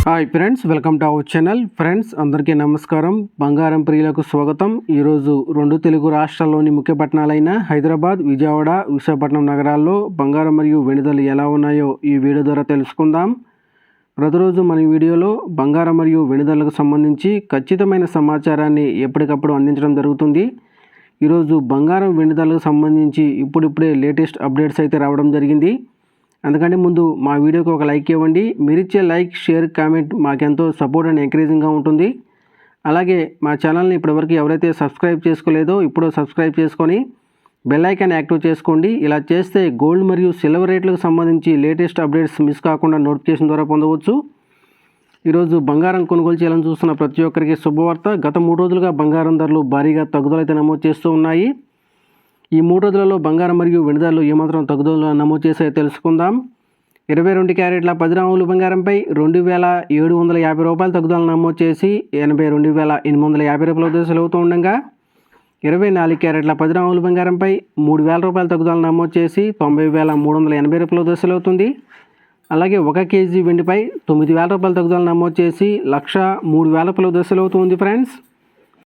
Hi friends, welcome to our channel. Friends అందరికీ నమస్కారం. బంగారం ప్రియులకు స్వాగతం. ఈరోజు రెండు తెలుగు రాష్ట్రాల్లోని ముఖ్య పట్టణాలైన హైదరాబాద్, విజయవాడ, విశాఖపట్నం నగరాల్లో బంగారం మరియు వెండి ధరలు ఎలా ఉన్నాయో ఈ వీడియో ద్వారా తెలుసుకుందాం. ప్రతిరోజు మన వీడియోలో బంగారం మరియు వెండి ధరలకు సంబంధించి ఖచ్చితమైన సమాచారాన్ని ఎప్పటికప్పుడు అందించడం జరుగుతుంది. ఈరోజు బంగారం వెండి ధరలకు సంబంధించి ఇప్పుడిప్పుడే లేటెస్ట్ అప్డేట్స్ అయితే రావడం జరిగింది. అందుకంటే ముందు మా వీడియోకి ఒక లైక్ ఇవ్వండి. మీరిచ్చే లైక్, షేర్, కామెంట్ మాకెంతో సపోర్ట్ అండ్ ఎంకరేజింగ్గా ఉంటుంది. అలాగే మా ఛానల్ని ఇప్పటివరకు ఎవరైతే సబ్స్క్రైబ్ చేసుకోలేదో ఇప్పుడు సబ్స్క్రైబ్ చేసుకొని బెల్ ఐకాన్ యాక్టివ్ చేసుకోండి. ఇలా చేస్తే గోల్డ్ మరియు సిల్వర్ రేట్లకు సంబంధించి లేటెస్ట్ అప్డేట్స్ మిస్ కాకుండా నోటిఫికేషన్ ద్వారా పొందవచ్చు. ఈరోజు బంగారం కొనుగోలు చేయాలని చూస్తున్న ప్రతి ఒక్కరికి శుభవార్త. గత 3 రోజులుగా బంగారం ధరలు భారీగా తగ్గుదల అయితే నమోదు చేస్తూ ఉన్నాయి. ఈ 3 రోజులలో బంగారం మరియు వెండి ధరలు ఏమాత్రం తగ్గుదల నమోదు చేసాయో తెలుసుకుందాం. 22 క్యారెట్ల 10 గ్రాముల బంగారంపై 2,750 రూపాయల తగ్గుదల నమోదు చేసి 82,850 రూపాయల వద్ద సెలవుతూ ఉండగా, 24 క్యారెట్ల 10 గ్రాముల బంగారంపై 3,000 రూపాయల తగ్గుదల నమోదు చేసి 90,380 రూపాయల వద్ద సెలవుతుంది. అలాగే 1 కేజీ వెండిపై 9,000 రూపాయల తగ్గుదల నమోదు చేసి 1,03,000 రూపాయల వద్ద సెలవుతుంది. ఫ్రెండ్స్